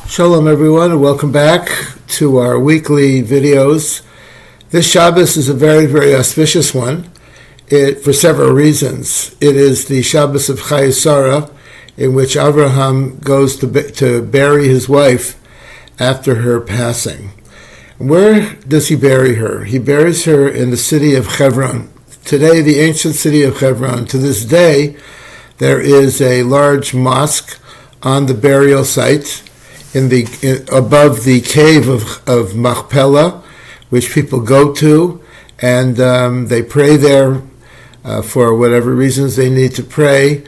Shalom everyone, and welcome back to our weekly videos. This Shabbos is a very, very auspicious one for several reasons. It is the Shabbos of Chayei Sarah, in which Abraham goes to bury his wife after her passing. Where does he bury her? He buries her in the city of Hebron. Today, the ancient city of Hebron. To this day, there is a large mosque on the burial site above the cave of Machpelah, which people go to, and they pray there for whatever reasons they need to pray.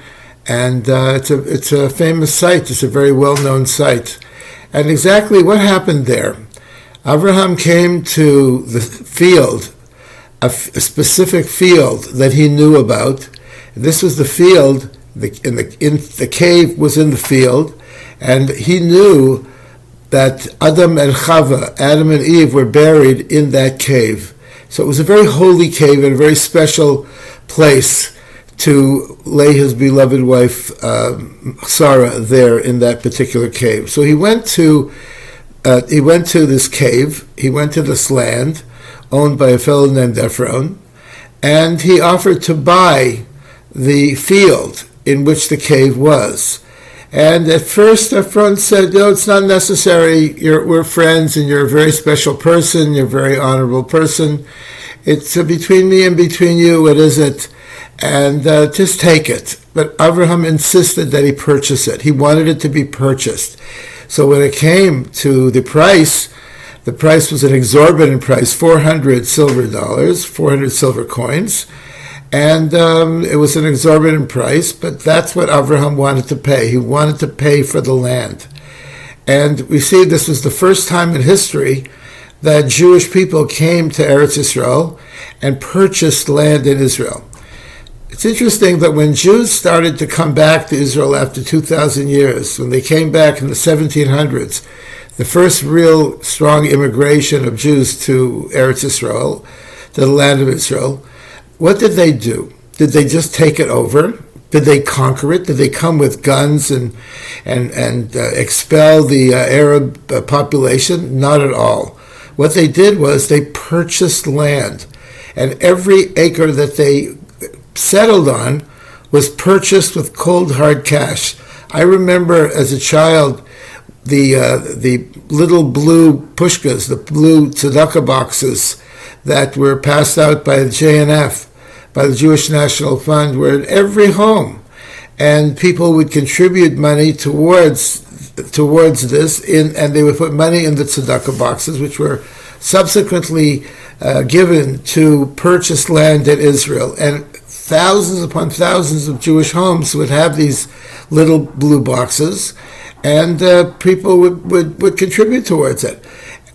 And it's a famous site. It's a very well-known site. And exactly what happened there? Abraham came to the field, a specific field that he knew about. This was the field. The cave was in the field. And he knew that Adam and Chava, Adam and Eve, were buried in that cave. So it was a very holy cave and a very special place to lay his beloved wife, Sarah, there in that particular cave. So he went to this cave, he went to this land owned by a fellow named Ephron, and he offered to buy the field in which the cave was. And at first, Ephron said, "No, it's not necessary. We're friends, and you're a very special person. You're a very honorable person. It's between me and between you. What is it? And just take it." But Abraham insisted that he purchase it. He wanted it to be purchased. So when it came to the price was an exorbitant price, $400 silver coins. And it was an exorbitant price, but that's what Abraham wanted to pay. He wanted to pay for the land. And we see this was the first time in history that Jewish people came to Eretz Yisrael and purchased land in Israel. It's interesting that when Jews started to come back to Israel after 2,000 years, when they came back in the 1700s, the first real strong immigration of Jews to Eretz Yisrael, to the land of Israel, what did they do? Did they just take it over? Did they conquer it? Did they come with guns and expel the Arab population? Not at all. What they did was they purchased land, and every acre that they settled on was purchased with cold hard cash. I remember as a child the little blue pushkas, the blue tzedakah boxes that were passed out by the JNF, by the Jewish National Fund, were in every home. And people would contribute money towards this, and they would put money in the tzedakah boxes, which were subsequently given to purchase land in Israel. And thousands upon thousands of Jewish homes would have these little blue boxes, and people would contribute towards it.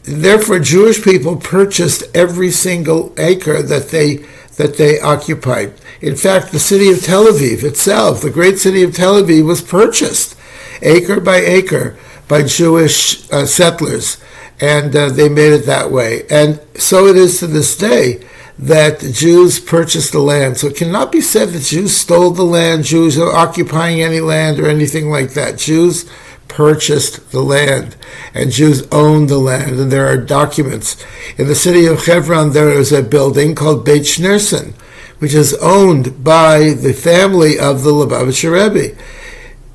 Therefore, Jewish people purchased every single acre that they occupied. In fact, the city of Tel Aviv itself, the great city of Tel Aviv, was purchased acre by acre by Jewish settlers, and they made it that way. And so it is to this day that Jews purchased the land. So it cannot be said that Jews stole the land, Jews are occupying any land or anything like that. Jews purchased the land, and Jews owned the land, and there are documents. In the city of Hebron, there is a building called Beit Schneerson, which is owned by the family of the Lubavitcher Rebbe,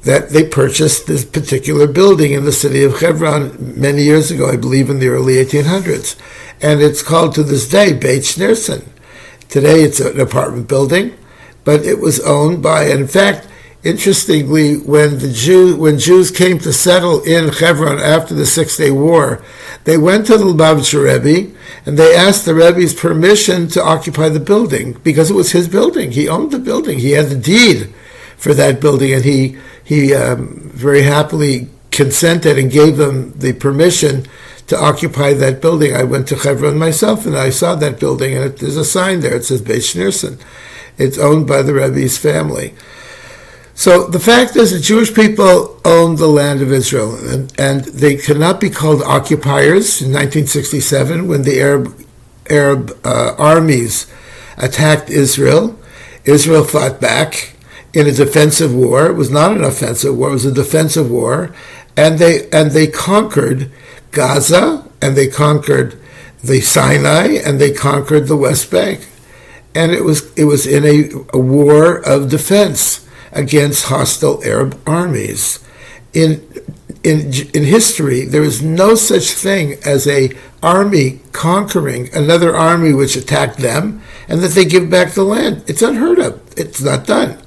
that they purchased this particular building in the city of Hebron many years ago, I believe in the early 1800s. And it's called to this day Beit Schneerson. Today it's an apartment building, but it was owned by, and in fact, interestingly, when Jews came to settle in Hebron after the Six-Day War, they went to the Lubavitcher Rebbe and they asked the Rebbe's permission to occupy the building because it was his building. He owned the building. He had the deed for that building, and he very happily consented and gave them the permission to occupy that building. I went to Hebron myself and I saw that building, and there's a sign there. It says Beit Schneerson. It's owned by the Rebbe's family. So the fact is that Jewish people owned the land of Israel, and they could not be called occupiers. In 1967, when the Arab armies attacked Israel, Israel fought back in a defensive war. It was not an offensive war, it was a defensive war. and they conquered Gaza, and they conquered the Sinai, and they conquered the West Bank. And it was in a war of defense against hostile Arab armies. In history, there is no such thing as a army conquering another army which attacked them, and that they give back the land. It's unheard of. It's not done.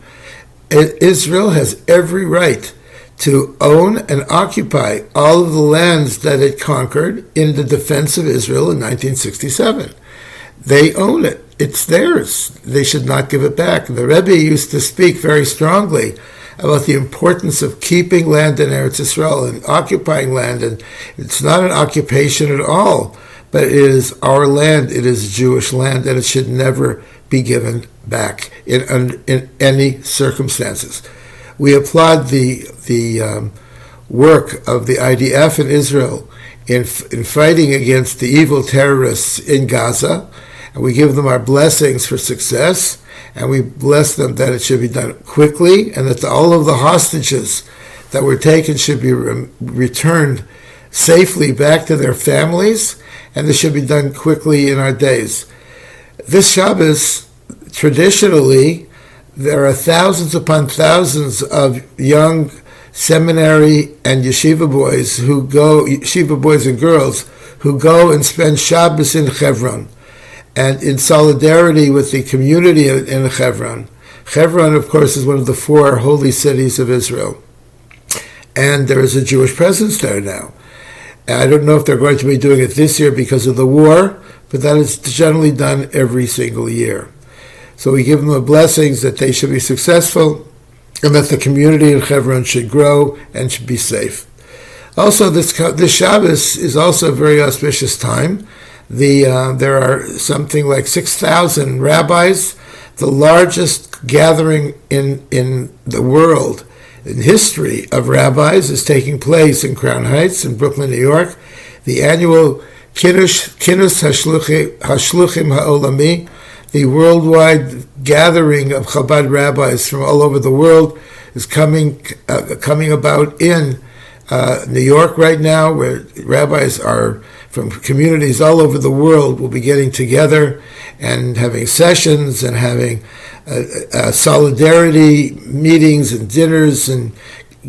Israel has every right to own and occupy all of the lands that it conquered in the defense of Israel in 1967. They own it. It's theirs. They should not give it back. The Rabbi used to speak very strongly about the importance of keeping land in Eretz Yisrael and occupying land. And it's not an occupation at all, but it is our land. It is Jewish land, and it should never be given back in any circumstances. We applaud the work of the IDF in Israel in fighting against the evil terrorists in Gaza, and we give them our blessings for success, and we bless them that it should be done quickly, and that all of the hostages that were taken should be returned safely back to their families, and this should be done quickly in our days. This Shabbos, traditionally, there are thousands upon thousands of young seminary and yeshiva boys yeshiva boys and girls who go and spend Shabbos in Hebron, and in solidarity with the community in Hebron. Hebron, of course, is one of the 4 holy cities of Israel, and there is a Jewish presence there now. And I don't know if they're going to be doing it this year because of the war, but that is generally done every single year. So we give them the blessings that they should be successful, and that the community in Hebron should grow and should be safe. Also, this Shabbos is also a very auspicious time. There are something like 6,000 rabbis, the largest gathering in the world in history of rabbis is taking place in Crown Heights in Brooklyn, New York. The annual Kinus Hashluchim Ha'olami, the worldwide gathering of Chabad rabbis from all over the world, is coming about in New York right now, where rabbis are from communities all over the world will be getting together and having sessions and having solidarity meetings and dinners and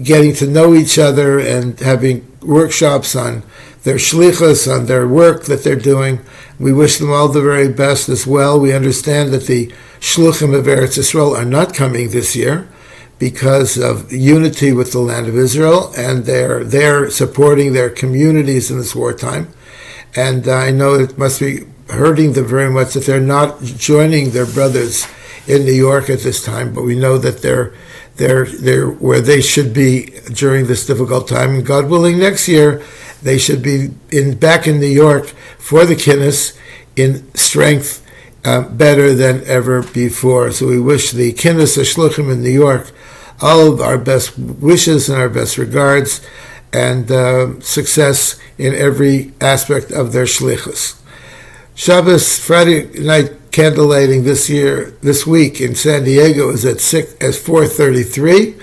getting to know each other and having workshops on their shlichus, on their work that they're doing. We wish them all the very best as well. We understand that the shluchim of Eretz Yisrael are not coming this year because of unity with the land of Israel, and they're supporting their communities in this wartime. And I know it must be hurting them very much that they're not joining their brothers in New York at this time, but we know that they're where they should be during this difficult time. And God willing, next year they should be back in New York for the Kinnis in strength better than ever before. So we wish the Kinnis Hashluchim in New York all of our best wishes and our best regards, and success in every aspect of their shlichus. Shabbos, Friday night candle lighting this week in San Diego is at 4:33.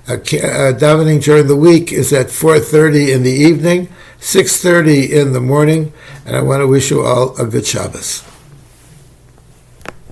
Davening during the week is at 4:30 in the evening, 6:30 in the morning, and I want to wish you all a good Shabbos.